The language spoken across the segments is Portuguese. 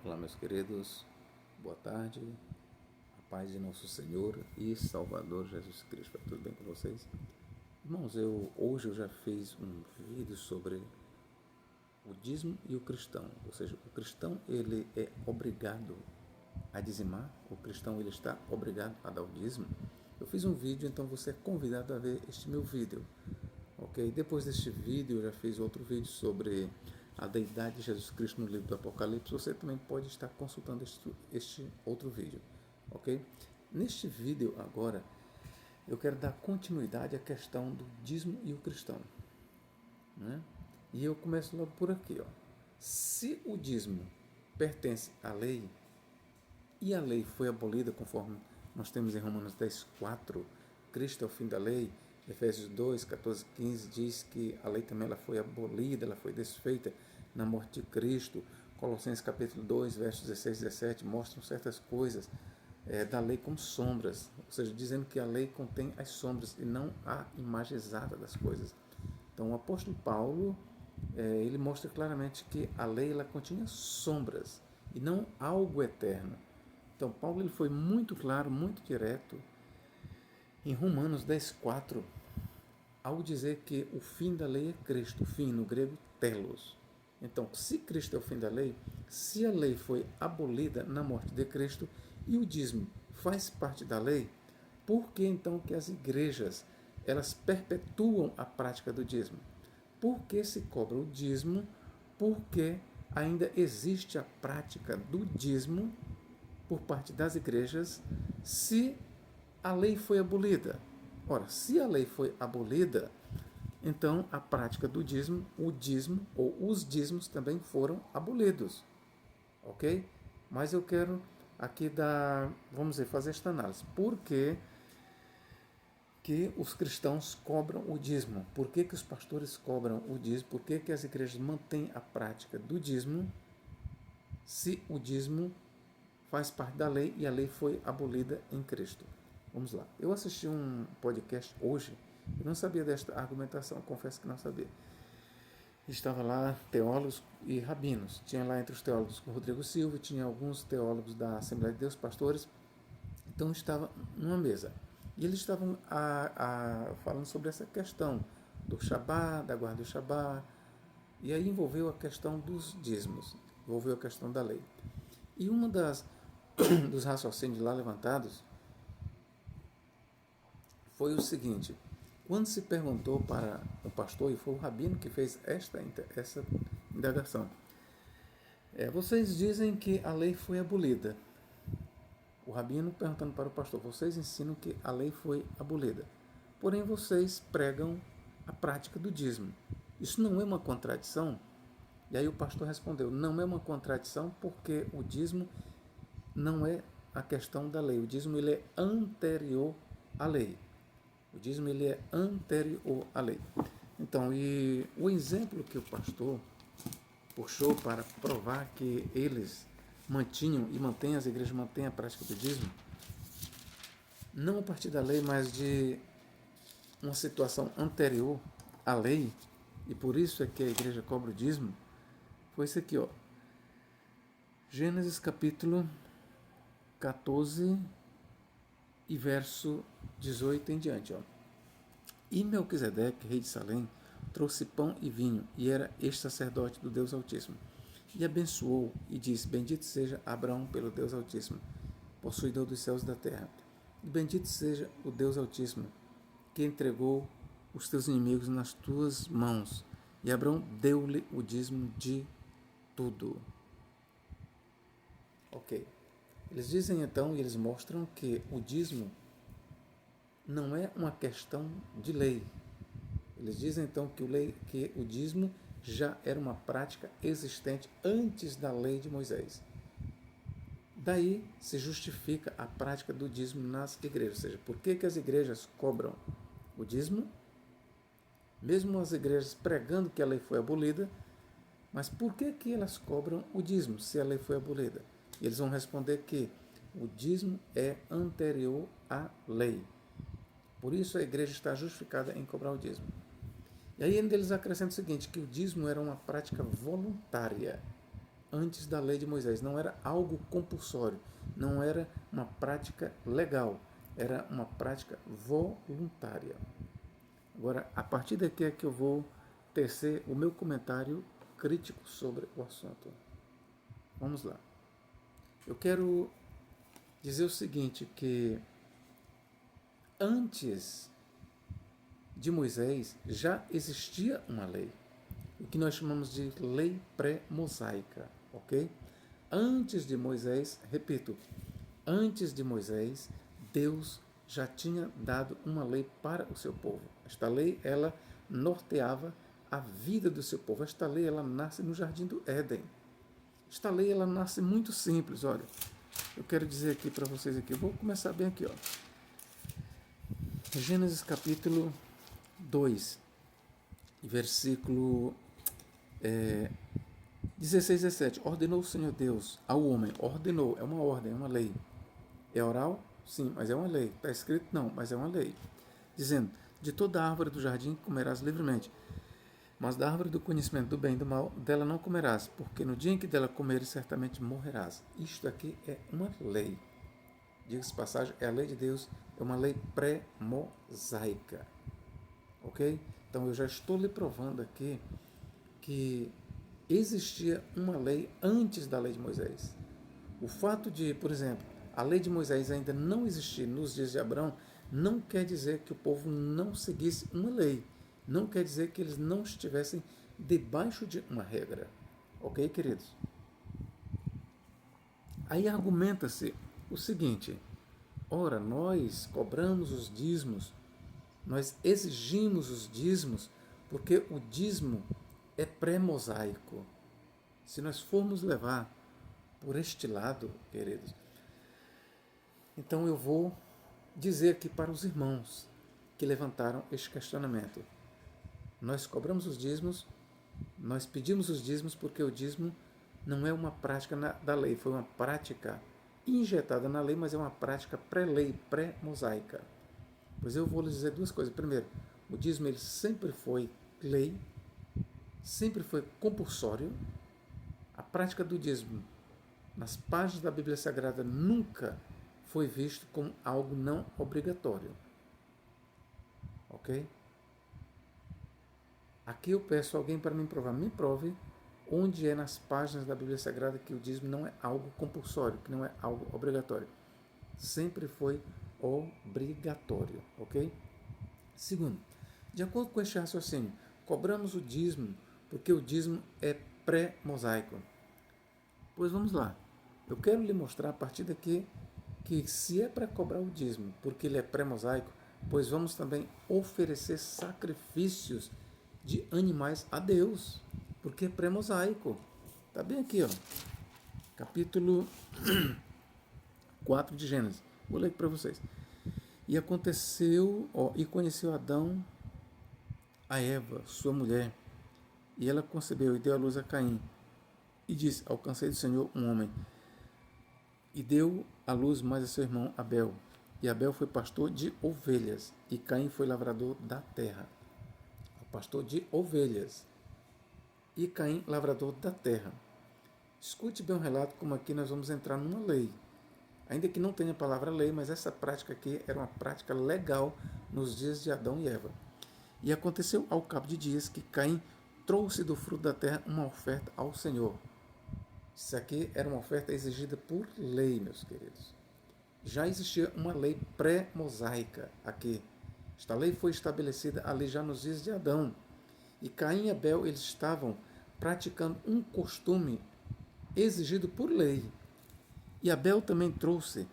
Olá, meus queridos, boa tarde, a paz de nosso Senhor e Salvador Jesus Cristo. Tudo bem com vocês? Irmãos, hoje eu já fiz um vídeo sobre o dízimo e o cristão, ou seja, o cristão ele é obrigado a dizimar, o cristão ele está obrigado a dar o dízimo. Eu fiz um vídeo, então você é convidado a ver este meu vídeo, ok? Depois deste vídeo eu já fiz outro vídeo sobre a deidade de Jesus Cristo no livro do Apocalipse. Você também pode estar consultando este outro vídeo, ok? Neste vídeo agora eu quero dar continuidade à questão do dízimo e o cristão, né? E eu começo logo por aqui, ó. Se o dízimo pertence à lei e a lei foi abolida, conforme nós temos em Romanos 10:4, Cristo é o fim da lei. Efésios 2, 14, 15 diz que a lei também ela foi abolida, ela foi desfeita na morte de Cristo. Colossenses capítulo 2, versos 16 e 17 mostram certas coisas da lei como sombras, ou seja, dizendo que a lei contém as sombras e não a imagem exata das coisas. Então o apóstolo Paulo, ele mostra claramente que a lei ela continha sombras e não algo eterno. Então Paulo ele foi muito claro, muito direto em Romanos 10:4, ao dizer que o fim da lei é Cristo, o fim no grego telos. Então, se Cristo é o fim da lei, se a lei foi abolida na morte de Cristo e o dízimo faz parte da lei, por que então que as igrejas elas perpetuam a prática do dízimo? Por que se cobra o dízimo? Porque ainda existe a prática do dízimo por parte das igrejas se a lei foi abolida. Ora, se a lei foi abolida, então a prática do dízimo, o dízimo ou os dízimos também foram abolidos, ok? Mas eu quero aqui vamos dizer, fazer esta análise. Por que os cristãos cobram o dízimo? Por que os pastores cobram o dízimo? Por que as igrejas mantêm a prática do dízimo se o dízimo faz parte da lei e a lei foi abolida em Cristo? Vamos lá. Eu assisti um podcast hoje, eu não sabia desta argumentação, confesso que não sabia. Estava lá teólogos e rabinos. Tinha lá entre os teólogos o Rodrigo Silva, tinha alguns teólogos da Assembleia de Deus, pastores. Então estava numa mesa. E eles estavam falando sobre essa questão do Shabá, da guarda do Shabá. E aí envolveu a questão dos dízimos, envolveu a questão da lei. E uma dos raciocínios lá levantados foi o seguinte: quando se perguntou para o pastor, e foi o rabino que fez essa indagação, vocês dizem que a lei foi abolida. O rabino perguntando para o pastor: vocês ensinam que a lei foi abolida, porém vocês pregam a prática do dízimo. Isso não é uma contradição? E aí o pastor respondeu: não é uma contradição, porque o dízimo não é a questão da lei. O dízimo ele é anterior à lei. O dízimo ele é anterior à lei. Então, e o exemplo que o pastor puxou para provar que eles mantinham e mantêm, as igrejas mantêm a prática do dízimo, não a partir da lei, mas de uma situação anterior à lei, e por isso é que a igreja cobra o dízimo, foi isso aqui, ó. Gênesis capítulo 14 e verso 18 em diante, ó. E Melquisedeque, rei de Salém, trouxe pão e vinho, e era este sacerdote do Deus Altíssimo. E abençoou, e disse: bendito seja Abraão pelo Deus Altíssimo, possuidor dos céus e da terra. E bendito seja o Deus Altíssimo, que entregou os teus inimigos nas tuas mãos. E Abraão deu-lhe o dízimo de tudo. Ok. Eles dizem então, e eles mostram que o dízimo não é uma questão de lei. Eles dizem então que o dízimo já era uma prática existente antes da lei de Moisés. Daí se justifica a prática do dízimo nas igrejas. Ou seja, por que as igrejas cobram o dízimo? Mesmo as igrejas pregando que a lei foi abolida, mas por que elas cobram o dízimo se a lei foi abolida? E eles vão responder que o dízimo é anterior à lei. Por isso a igreja está justificada em cobrar o dízimo. E aí eles acrescentam o seguinte, que o dízimo era uma prática voluntária antes da lei de Moisés. Não era algo compulsório, não era uma prática legal, era uma prática voluntária. Agora, a partir daqui é que eu vou tecer o meu comentário crítico sobre o assunto. Vamos lá. Eu quero dizer o seguinte, que antes de Moisés já existia uma lei, o que nós chamamos de lei pré-mosaica, ok? Antes de Moisés, repito, antes de Moisés, Deus já tinha dado uma lei para o seu povo. Esta lei, ela norteava a vida do seu povo. Esta lei, ela nasce no Jardim do Éden. Esta lei, ela nasce muito simples, olha. Eu quero dizer aqui para vocês aqui, eu vou começar bem aqui, ó. Gênesis capítulo 2, versículo 16, 17. Ordenou o Senhor Deus ao homem. Ordenou, é uma ordem, é uma lei. É oral? Sim, mas é uma lei. Está escrito? Não, mas é uma lei. Dizendo, de toda a árvore do jardim comerás livremente, mas da árvore do conhecimento do bem e do mal, dela não comerás, porque no dia em que dela comeres, certamente morrerás. Isto aqui é uma lei. Diga-se de passagem, é a lei de Deus, é uma lei pré-mosaica. Ok? Então eu já estou lhe provando aqui que existia uma lei antes da lei de Moisés. O fato de, por exemplo, a lei de Moisés ainda não existir nos dias de Abraão, não quer dizer que o povo não seguisse uma lei. Não quer dizer que eles não estivessem debaixo de uma regra. Ok, queridos? Aí argumenta-se o seguinte: ora, nós cobramos os dízimos, nós exigimos os dízimos, porque o dízimo é pré-mosaico. Se nós formos levar por este lado, queridos, então eu vou dizer aqui para os irmãos que levantaram este questionamento. Nós cobramos os dízimos, nós pedimos os dízimos porque o dízimo não é uma prática da lei, foi uma prática injetada na lei, mas é uma prática pré-lei, pré-mosaica. Pois eu vou lhes dizer duas coisas. Primeiro, o dízimo ele sempre foi lei, sempre foi compulsório. A prática do dízimo nas páginas da Bíblia Sagrada nunca foi visto como algo não obrigatório. Ok? Aqui eu peço alguém para me provar. Me prove onde é nas páginas da Bíblia Sagrada que o dízimo não é algo compulsório, que não é algo obrigatório. Sempre foi obrigatório, ok? Segundo, de acordo com este raciocínio, cobramos o dízimo porque o dízimo é pré-mosaico. Pois vamos lá. Eu quero lhe mostrar a partir daqui que se é para cobrar o dízimo porque ele é pré-mosaico, pois vamos também oferecer sacrifícios de animais a Deus, porque é pré-mosaico. Está bem aqui, ó. Capítulo 4 de Gênesis. Vou ler aqui para vocês. E aconteceu, e conheceu Adão a Eva, sua mulher, e ela concebeu e deu à luz a Caim. E disse, alcancei do Senhor um homem. E deu à luz mais a seu irmão Abel. E Abel foi pastor de ovelhas, e Caim foi lavrador da terra. Pastor de ovelhas. E Caim, lavrador da terra. Escute bem o relato, como aqui nós vamos entrar numa lei. Ainda que não tenha a palavra lei, mas essa prática aqui era uma prática legal nos dias de Adão e Eva. E aconteceu ao cabo de dias que Caim trouxe do fruto da terra uma oferta ao Senhor. Isso aqui era uma oferta exigida por lei, meus queridos. Já existia uma lei pré-mosaica aqui. Esta lei foi estabelecida ali já nos dias de Adão. E Caim e Abel, eles estavam praticando um costume exigido por lei. E Abel também trouxe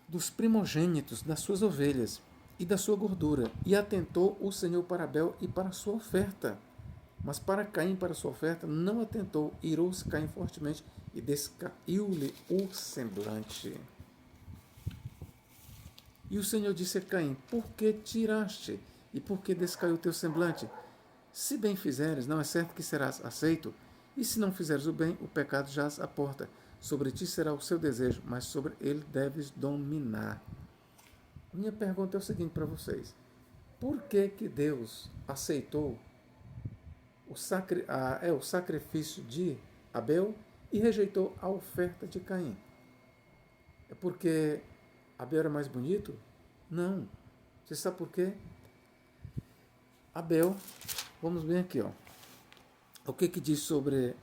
dos primogênitos das suas ovelhas e da sua gordura. E atentou o Senhor para Abel e para a sua oferta. Mas para Caim, para a sua oferta, não atentou. Irou-se Caim fortemente e descaiu-lhe o semblante. E o Senhor disse a Caim, por que tiraste e por que descaiu o teu semblante? Se bem fizeres, não é certo que serás aceito, e se não fizeres o bem, o pecado jaz à porta. Sobre ti será o seu desejo, mas sobre ele deves dominar. Minha pergunta é o seguinte para vocês. Por que Deus aceitou o sacrifício de Abel e rejeitou a oferta de Caim. É porque Abel era mais bonito? Não. Você sabe por quê? Abel, vamos ver aqui, ó. O que diz sobre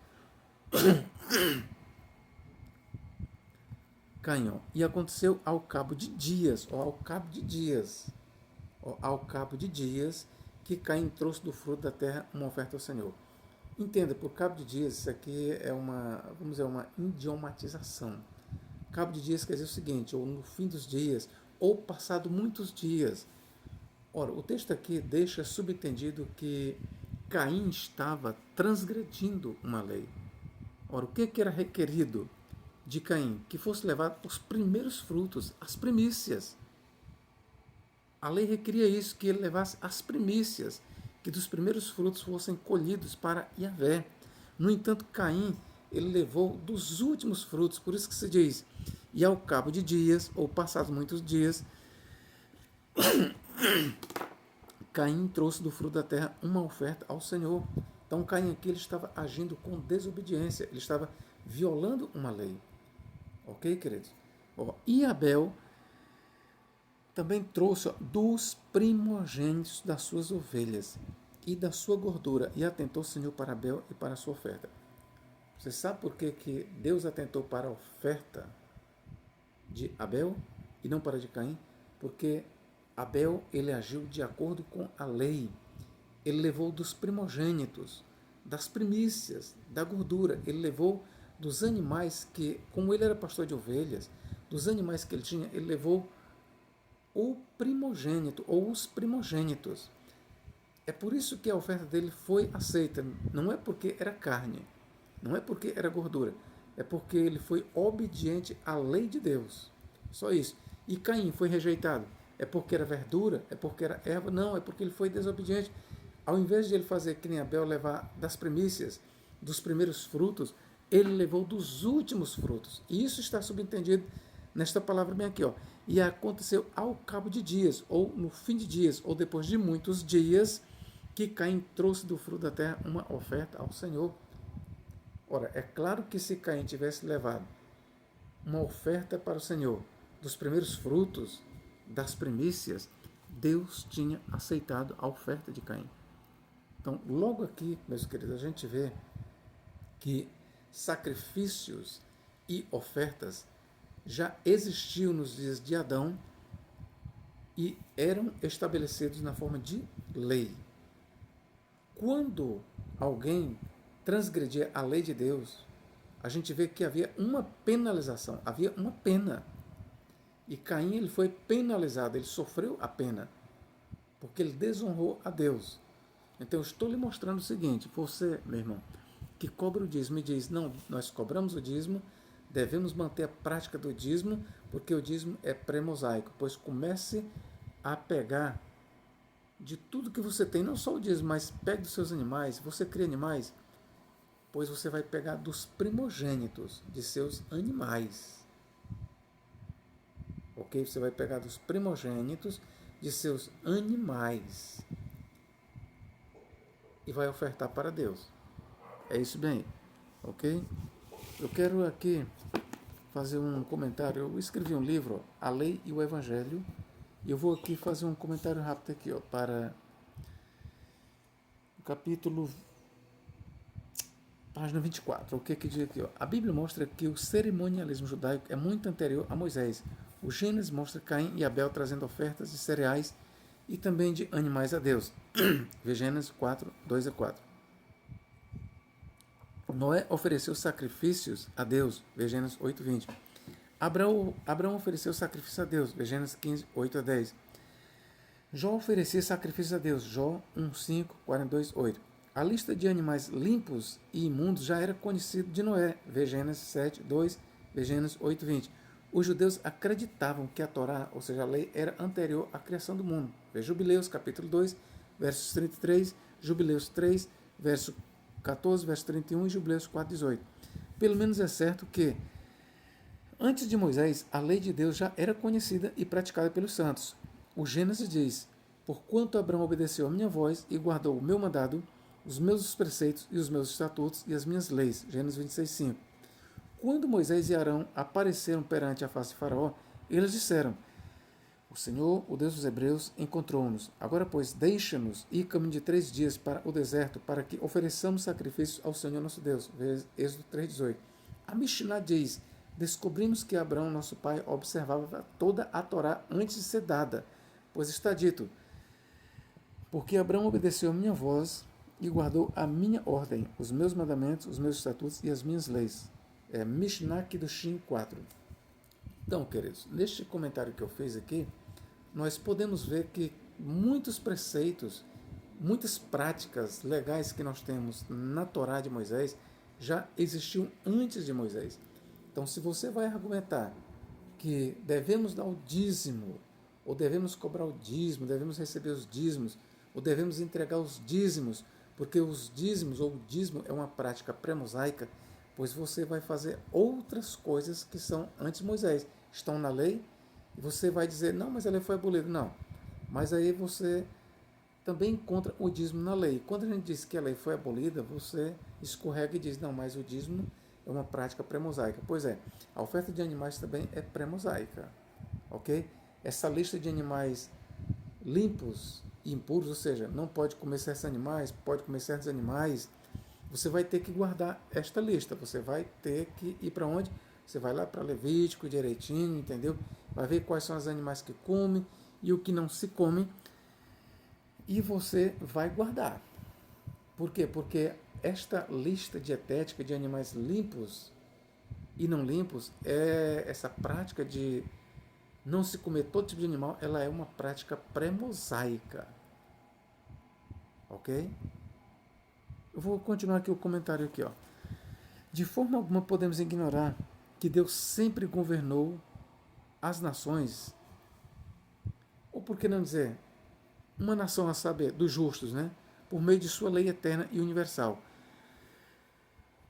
Caim? E aconteceu ao cabo de dias, ao cabo de dias, que Caim trouxe do fruto da terra uma oferta ao Senhor. Entenda, por cabo de dias, isso aqui é vamos dizer, uma idiomatização. Cabo de dias quer dizer o seguinte, ou no fim dos dias, ou passado muitos dias. Ora, o texto aqui deixa subentendido que Caim estava transgredindo uma lei. Ora, o que era requerido de Caim? Que fosse levado os primeiros frutos, as primícias. A lei requeria isso, que ele levasse as primícias, que dos primeiros frutos fossem colhidos para Yahvé. No entanto, Caim, ele levou dos últimos frutos, por isso que se diz, e ao cabo de dias, ou passados muitos dias, Caim trouxe do fruto da terra uma oferta ao Senhor. Então, Caim aqui ele estava agindo com desobediência, ele estava violando uma lei. Ok, queridos? E Abel também trouxe dos primogênitos das suas ovelhas e da sua gordura, e atentou o Senhor para Abel e para a sua oferta. Você sabe por que Deus atentou para a oferta de Abel e não para a de Caim? Porque Abel ele agiu de acordo com a lei. Ele levou dos primogênitos, das primícias, da gordura. Ele levou dos animais que, como ele era pastor de ovelhas, dos animais que ele tinha, ele levou o primogênito ou os primogênitos. É por isso que a oferta dele foi aceita. Não é porque era carne, não é porque era gordura, é porque ele foi obediente à lei de Deus. Só isso. E Caim foi rejeitado. É porque era verdura? É porque era erva? Não, é porque ele foi desobediente. Ao invés de ele fazer que nem Abel, levar das primícias, dos primeiros frutos, ele levou dos últimos frutos. E isso está subentendido nesta palavra bem aqui, ó. E aconteceu ao cabo de dias, ou no fim de dias, ou depois de muitos dias, que Caim trouxe do fruto da terra uma oferta ao Senhor. Ora, é claro que se Caim tivesse levado uma oferta para o Senhor dos primeiros frutos, das primícias, Deus tinha aceitado a oferta de Caim. Então, logo aqui, meus queridos, a gente vê que sacrifícios e ofertas já existiam nos dias de Adão e eram estabelecidos na forma de lei. Quando alguém transgredia a lei de Deus, a gente vê que havia uma penalização, havia uma pena. E Caim ele foi penalizado, ele sofreu a pena, porque ele desonrou a Deus. Então eu estou lhe mostrando o seguinte, você, meu irmão, que cobra o dízimo e diz, não, nós cobramos o dízimo, devemos manter a prática do dízimo, porque o dízimo é pré-mosaico, pois comece a pegar de tudo que você tem, não só o dízimo, mas pegue dos seus animais, você cria animais, pois você vai pegar dos primogênitos de seus animais. Ok? Você vai pegar dos primogênitos de seus animais e vai ofertar para Deus. É isso bem, ok? Eu quero aqui fazer um comentário. Eu escrevi um livro, A Lei e o Evangelho, e eu vou aqui fazer um comentário rápido aqui, ó, para o capítulo, página 24. O que diz aqui? Ó? A Bíblia mostra que o cerimonialismo judaico é muito anterior a Moisés. O Gênesis mostra Caim e Abel trazendo ofertas de cereais e também de animais a Deus. Vê Gênesis 4, 2 a 4. Noé ofereceu sacrifícios a Deus. Vê Gênesis 8, 20. Abraão ofereceu sacrifício a Deus. Vê Gênesis 15, 8 a 10. Jó oferecia sacrifício a Deus. Jó 1, 5, 42, 8. A lista de animais limpos e imundos já era conhecida de Noé. Vê Gênesis 7, 2. Vê Gênesis 8, 20. Os judeus acreditavam que a Torá, ou seja, a lei, era anterior à criação do mundo. Vê Jubileus, capítulo 2, versos 33, Jubileus 3, verso 14, verso 31 e Jubileus 4, 18. Pelo menos é certo que, antes de Moisés, a lei de Deus já era conhecida e praticada pelos santos. O Gênesis diz, porquanto Abraão obedeceu a minha voz e guardou o meu mandado, os meus preceitos e os meus estatutos e as minhas leis. Gênesis 26, 5. Quando Moisés e Arão apareceram perante a face de Faraó, eles disseram: o Senhor, o Deus dos Hebreus, encontrou-nos. Agora, pois, deixa-nos ir caminho de 3 dias para o deserto, para que ofereçamos sacrifícios ao Senhor nosso Deus. Êxodo 3,18. A Mishnah diz: descobrimos que Abraão, nosso pai, observava toda a Torá antes de ser dada, pois está dito: porque Abraão obedeceu a minha voz e guardou a minha ordem, os meus mandamentos, os meus estatutos e as minhas leis. Mishnah Kiddushin 4. Então, queridos, neste comentário que eu fiz aqui, nós podemos ver que muitos preceitos, muitas práticas legais que nós temos na Torá de Moisés já existiam antes de Moisés. Então, se você vai argumentar que devemos dar o dízimo, ou devemos cobrar o dízimo, devemos receber os dízimos, ou devemos entregar os dízimos, porque os dízimos ou o dízimo é uma prática pré-mosaica, pois você vai fazer outras coisas que são antes de Moisés, estão na lei, e você vai dizer: não, mas a lei foi abolida. Não, mas aí você também encontra o dízimo na lei. Quando a gente diz que a lei foi abolida, você escorrega e diz: não, mas o dízimo é uma prática pré-mosaica. Pois é, a oferta de animais também é pré-mosaica, ok? Essa lista de animais limpos e impuros, ou seja, não pode comer certos animais, pode comer certos animais, você vai ter que guardar esta lista. Você vai ter que ir para onde? Você vai lá para Levítico direitinho, entendeu? Vai ver quais são os animais que comem e o que não se come, e você vai guardar. Por quê? Porque esta lista dietética de animais limpos e não limpos, essa prática de não se comer todo tipo de animal, ela é uma prática pré-mosaica. Ok? Eu vou continuar aqui o comentário aqui, ó. De forma alguma podemos ignorar que Deus sempre governou as nações, ou por que não dizer, uma nação, a saber, dos justos, né? Por meio de sua lei eterna e universal.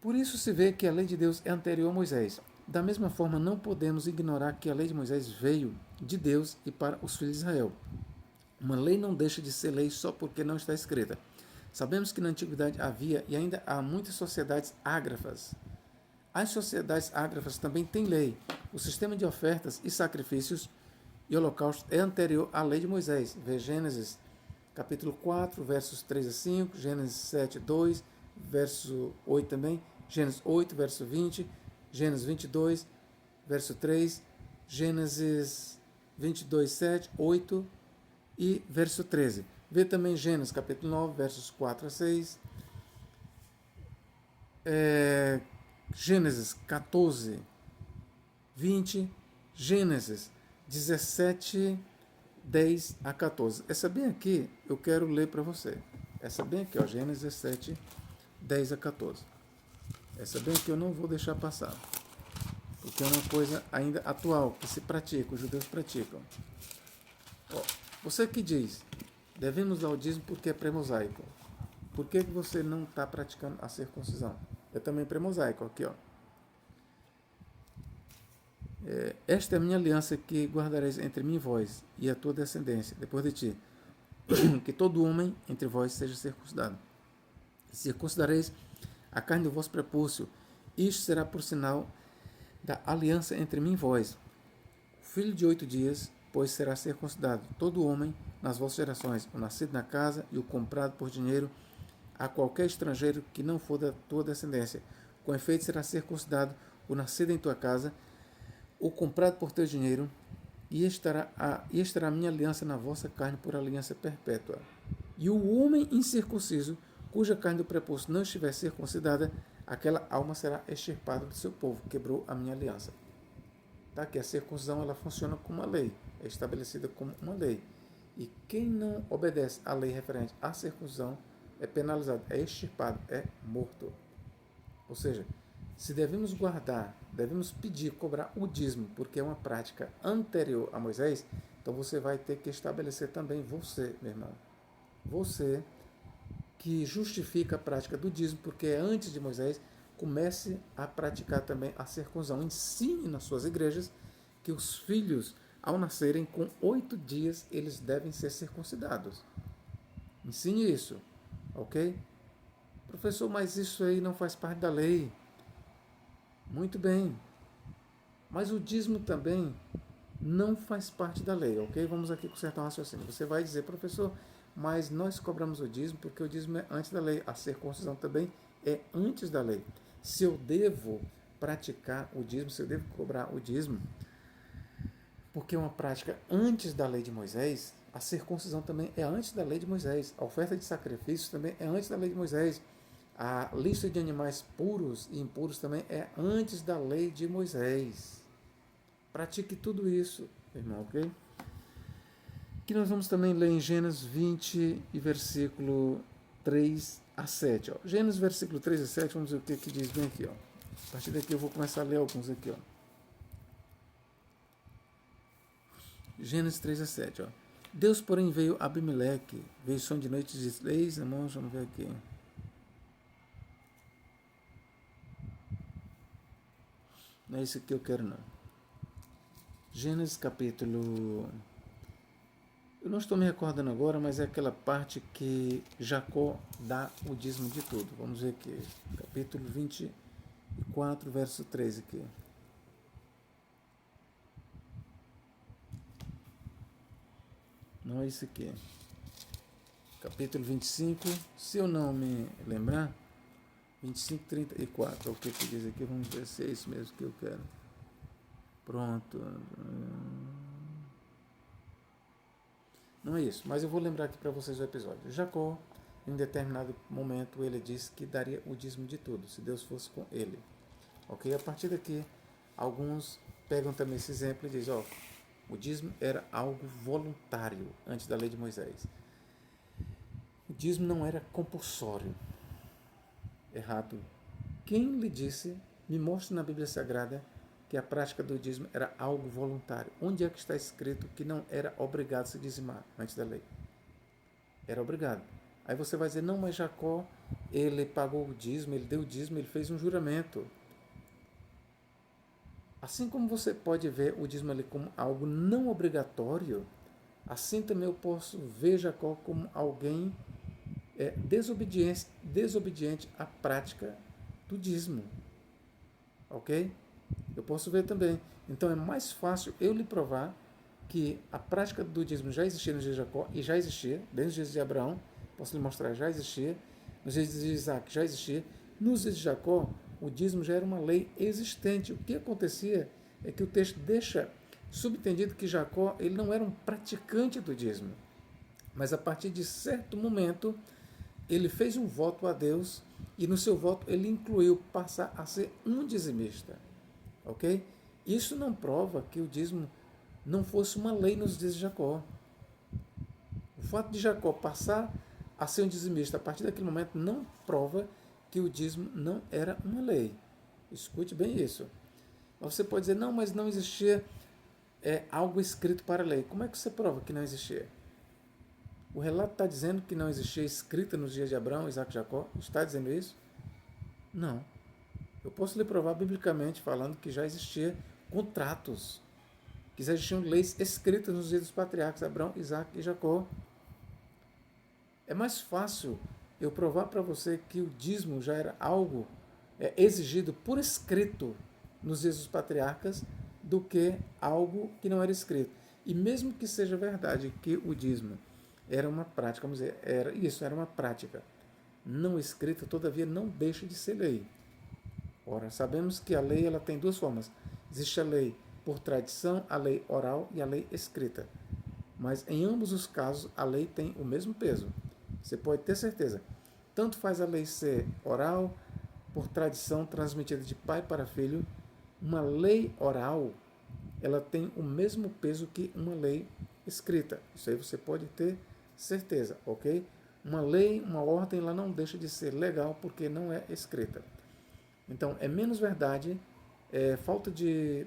Por isso se vê que a lei de Deus é anterior a Moisés. Da mesma forma, não podemos ignorar que a lei de Moisés veio de Deus e para os filhos de Israel. Uma lei não deixa de ser lei só porque não está escrita. Sabemos que na antiguidade havia e ainda há muitas sociedades ágrafas. As sociedades ágrafas também têm lei. O sistema de ofertas e sacrifícios e holocaustos é anterior à lei de Moisés. Vê Gênesis capítulo 4, versos 3 a 5, Gênesis 7, 2, verso 8 também, Gênesis 8, verso 20, Gênesis 22, verso 3, Gênesis 22, 7, 8 e verso 13. Vê também Gênesis capítulo 9, versos 4 a 6, Gênesis 14, 20, Gênesis 17, 10 a 14. Essa bem aqui eu quero ler para você. Essa bem aqui, ó, Gênesis 17, 10 a 14. Essa bem aqui eu não vou deixar passar, porque é uma coisa ainda atual, que se pratica, os judeus praticam. Ó, você que diz, devemos dar o dízimo porque é pré-mosaico. Por que você não está praticando a circuncisão? É também pré-mosaico, aqui, ó. Esta é a minha aliança que guardareis entre mim e vós, e a tua descendência, depois de ti, que todo homem entre vós seja circuncidado. Circuncidareis a carne do vosso prepúcio. Isto será por sinal da aliança entre mim e vós. O filho de 8 dias, pois será circuncidado todo homem nas vossas gerações, o nascido na casa e o comprado por dinheiro a qualquer estrangeiro que não for da tua descendência. Com efeito será circuncidado o nascido em tua casa, o comprado por teu dinheiro, e estará a minha aliança na vossa carne por aliança perpétua. E o homem incircunciso, cuja carne do prepúcio não estiver circuncidada, aquela alma será extirpada do seu povo, quebrou a minha aliança. Tá? Que a circuncisão ela funciona como uma lei, é estabelecida como uma lei. E quem não obedece à lei referente à circuncisão é penalizado, é extirpado, é morto. Ou seja, se devemos guardar, devemos pedir, cobrar o dízimo, porque é uma prática anterior a Moisés, então você vai ter que estabelecer também você, meu irmão. Você que justifica a prática do dízimo, porque é antes de Moisés, comece a praticar também a circuncisão. Ensine nas suas igrejas que os filhos, ao nascerem com 8 dias, eles devem ser circuncidados. Ensine isso, ok? Professor, mas isso aí não faz parte da lei. Muito bem. Mas o dízimo também não faz parte da lei, ok? Vamos aqui consertar um raciocínio. Você vai dizer, professor, mas nós cobramos o dízimo porque o dízimo é antes da lei. A circuncisão também é antes da lei. Se eu devo praticar o dízimo, se eu devo cobrar o dízimo, porque é uma prática antes da lei de Moisés, a circuncisão também é antes da lei de Moisés. A oferta de sacrifícios também é antes da lei de Moisés. A lista de animais puros e impuros também é antes da lei de Moisés. Pratique tudo isso, irmão, ok? Que nós vamos também ler em Gênesis 20 e versículo 3 a 7. Ó. Gênesis versículo 3 a 7, vamos ver o que diz bem aqui. Ó. A partir daqui eu vou começar a ler alguns aqui. Ó. Gênesis 3 a 7. Ó. Deus, porém, veio a Abimeleque, veio som de noite e disse, eis, irmãos, vamos ver aqui. Não é isso que eu quero, não. Gênesis capítulo... Eu não estou me recordando agora, mas é aquela parte que Jacó dá o dízimo de tudo. Vamos ver aqui. Capítulo 24, verso 13 aqui. Não é isso aqui. Capítulo 25, se eu não me lembrar, 25, 34. O que diz aqui? Vamos ver se é isso mesmo que eu quero. Pronto. Não é isso, mas eu vou lembrar aqui para vocês o episódio. Jacó, em um determinado momento, ele disse que daria o dízimo de tudo, se Deus fosse com ele. Ok? A partir daqui, alguns pegam também esse exemplo e dizem, ó, o dízimo era algo voluntário antes da lei de Moisés. O dízimo não era compulsório. Errado. Quem lhe disse, me mostre na Bíblia Sagrada que a prática do dízimo era algo voluntário. Onde é que está escrito que não era obrigado a se dizimar antes da lei? Era obrigado. Aí você vai dizer, não, mas Jacó, ele pagou o dízimo, ele deu o dízimo, ele fez um juramento. Assim como você pode ver o dízimo ali como algo não obrigatório, assim também eu posso ver Jacó como alguém desobediente à prática do dízimo. Ok? Eu posso ver também. Então é mais fácil eu lhe provar que a prática do dízimo já existia nos dias de Jacó, e já existia, desde os dias de Abraão, posso lhe mostrar, já existia, nos dias de Isaac já existia, nos dias de Jacó, o dízimo já era uma lei existente. O que acontecia é que o texto deixa subentendido que Jacó ele não era um praticante do dízimo, mas a partir de certo momento ele fez um voto a Deus e no seu voto ele incluiu passar a ser um dizimista. Ok? Isso não prova que o dízimo não fosse uma lei nos dias de Jacó. O fato de Jacó passar a ser um dizimista a partir daquele momento não prova que o dízimo não era uma lei. Escute bem isso. Mas você pode dizer, não, mas não existia algo escrito para a lei. Como é que você prova que não existia? O relato está dizendo que não existia escrita nos dias de Abraão, Isaac e Jacó? Está dizendo isso? Não. Eu posso lhe provar biblicamente falando que já existia contratos, que já existiam leis escritas nos dias dos patriarcas Abraão, Isaac e Jacó. É mais fácil eu provar para você que o dízimo já era algo exigido por escrito nos dias dos patriarcas do que algo que não era escrito. E mesmo que seja verdade que o dízimo era uma prática, vamos dizer, era uma prática não escrita, todavia não deixa de ser lei. Ora, sabemos que a lei ela tem duas formas. Existe a lei por tradição, a lei oral e a lei escrita. Mas em ambos os casos, a lei tem o mesmo peso. Você pode ter certeza. Tanto faz a lei ser oral, por tradição transmitida de pai para filho, uma lei oral, ela tem o mesmo peso que uma lei escrita. Isso aí você pode ter certeza, ok? Uma lei, uma ordem, ela não deixa de ser legal porque não é escrita. Então, é menos verdade, é falta de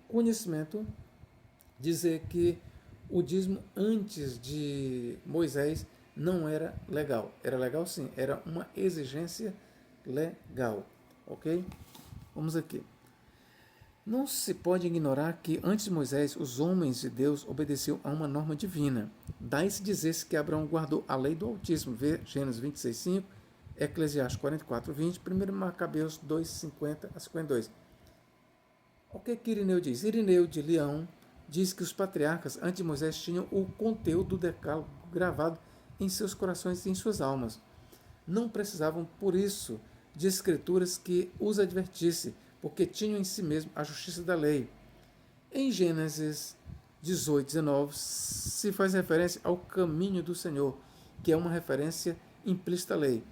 conhecimento dizer que o dízimo antes de Moisés não era legal. Era legal sim, era uma exigência legal. Ok? Vamos aqui. Não se pode ignorar que antes de Moisés os homens de Deus obedeciam a uma norma divina. Daí-se dizer-se que Abraão guardou a lei do Altíssimo. Vê Gênesis 26:5, Eclesiastes 44:20, 1 Macabeus 2:50 a 52. O que Irineu diz? Irineu de Leão diz que os patriarcas antes de Moisés tinham o conteúdo do decálogo gravado em seus corações e em suas almas. Não precisavam, por isso, de escrituras que os advertisse, porque tinham em si mesmo a justiça da lei. Em Gênesis 18, 19, se faz referência ao caminho do Senhor, que é uma referência implícita à lei.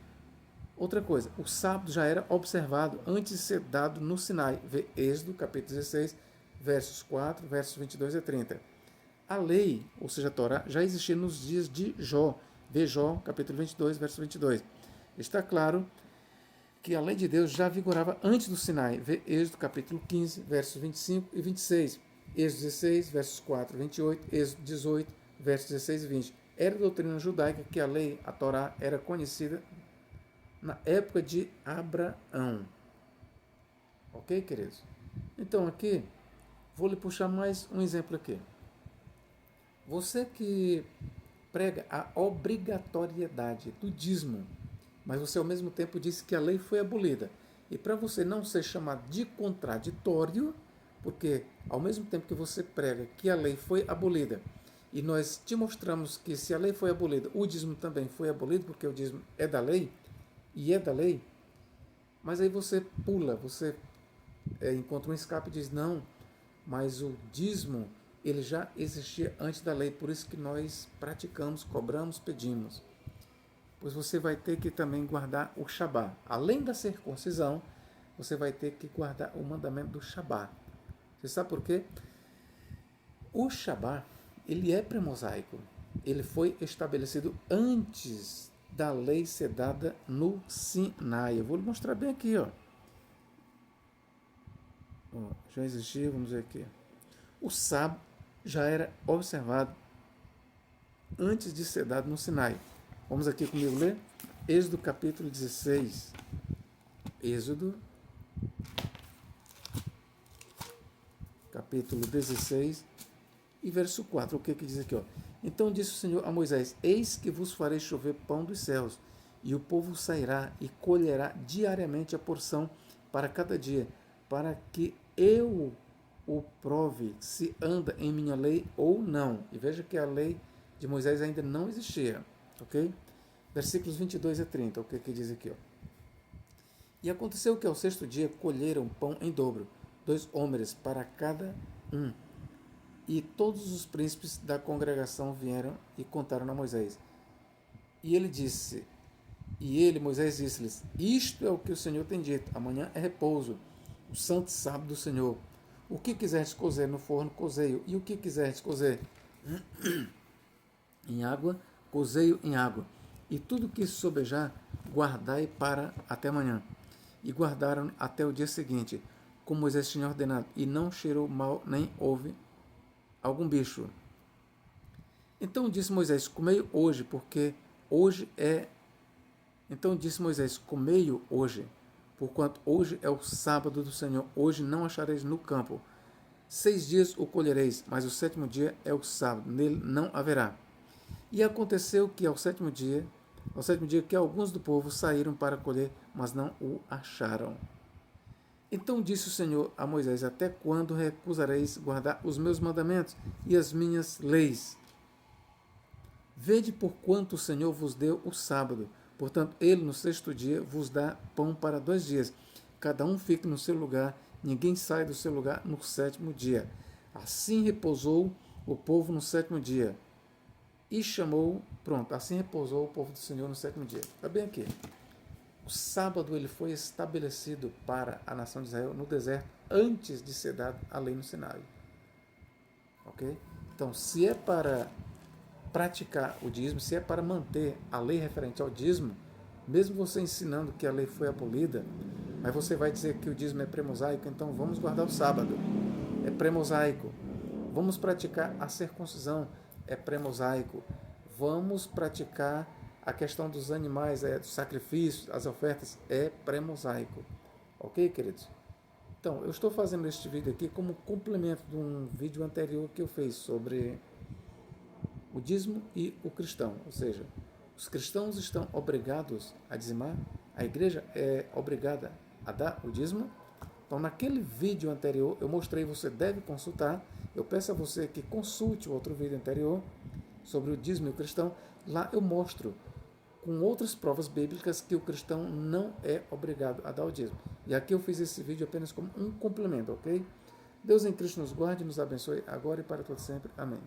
Outra coisa, o sábado já era observado antes de ser dado no Sinai. Vê Êxodo, capítulo 16, versos 4, versos 22 a 30. A lei, ou seja, a Torá, já existia nos dias de Jó. Vê Jó, capítulo 22, verso 22. Está claro que a lei de Deus já vigorava antes do Sinai. Vê Êxodo, capítulo 15, versos 25 e 26. Êxodo 16, versos 4 e 28. Êxodo 18, versos 16 e 20. Era doutrina judaica que a lei, a Torá, era conhecida na época de Abraão. Ok, queridos? Então aqui, vou lhe puxar mais um exemplo aqui. Você que prega a obrigatoriedade do dízimo, mas você ao mesmo tempo disse que a lei foi abolida. E para você não ser chamado de contraditório, porque ao mesmo tempo que você prega que a lei foi abolida, e nós te mostramos que se a lei foi abolida, o dízimo também foi abolido, porque o dízimo é da lei, e é da lei, mas aí você pula, você encontra um escape e diz, não, mas o dízimo ele já existia antes da lei, por isso que nós praticamos, cobramos, pedimos. Pois você vai ter que também guardar o Shabá. Além da circuncisão, você vai ter que guardar o mandamento do Shabá. Você sabe por quê? O Shabá, ele é pré-mosaico. Ele foi estabelecido antes da lei ser dada no Sinai. Eu vou lhe mostrar bem aqui, ó. Já existia, vamos ver aqui. O sábado já era observado antes de ser dado no Sinai. Vamos aqui comigo ler? Êxodo capítulo 16. Êxodo capítulo 16 e verso 4. O que diz aqui? Ó? Então disse o Senhor a Moisés, eis que vos farei chover pão dos céus, e o povo sairá e colherá diariamente a porção para cada dia, para que eu o prove se anda em minha lei ou não. E veja que a lei de Moisés ainda não existia. Ok? Versículos 22 a 30. O que diz aqui? Ó? E aconteceu que ao sexto dia colheram pão em dobro, 2 homens para cada um. E todos os príncipes da congregação vieram e contaram a Moisés. Moisés, disse-lhes, isto é o que o Senhor tem dito, amanhã é repouso, o santo sábado do Senhor. O que quiseres cozer no forno, cozeio, e o que quiseres cozer em água, cozeio em água. E tudo que sobejar, guardai para até amanhã. E guardaram até o dia seguinte, como Moisés tinha ordenado, e não cheirou mal, nem houve algum bicho. Então disse Moisés, comei hoje, porque hoje é... Então disse Moisés, comei hoje, porquanto hoje é o sábado do Senhor, hoje não achareis no campo. 6 dias o colhereis, mas o 7º dia é o sábado, nele não haverá. E aconteceu que ao sétimo dia que alguns do povo saíram para colher, mas não o acharam. Então disse o Senhor a Moisés, até quando recusareis guardar os meus mandamentos e as minhas leis? Vede por quanto o Senhor vos deu o sábado. Portanto, ele no 6º dia vos dá pão para 2 dias. Cada um fique no seu lugar, ninguém sai do seu lugar no 7º dia. Assim repousou o povo no 7º dia. E chamou, assim repousou o povo do Senhor no 7º dia. Está bem aqui. O sábado ele foi estabelecido para a nação de Israel no deserto antes de ser dado a lei no Sinai. Ok? Então, se é para praticar o dízimo, se é para manter a lei referente ao dízimo, mesmo você ensinando que a lei foi abolida, mas você vai dizer que o dízimo é pré-mosaico, então vamos guardar o sábado. É pré-mosaico. Vamos praticar a circuncisão. É pré-mosaico. Vamos praticar a questão dos animais, dos sacrifícios, as ofertas, é pré-mosaico. Ok, queridos? Então, eu estou fazendo este vídeo aqui como complemento de um vídeo anterior que eu fiz sobre o dízimo e o cristão. Ou seja, os cristãos estão obrigados a dizimar, a igreja é obrigada a dar o dízimo, Então, naquele vídeo anterior, eu mostrei, você deve consultar. Eu peço a você que consulte o outro vídeo anterior sobre o dízimo cristão. Lá eu mostro com outras provas bíblicas que o cristão não é obrigado a dar o dízimo. E aqui eu fiz esse vídeo apenas como um complemento, ok? Deus em Cristo nos guarde e nos abençoe agora e para todo sempre. Amém.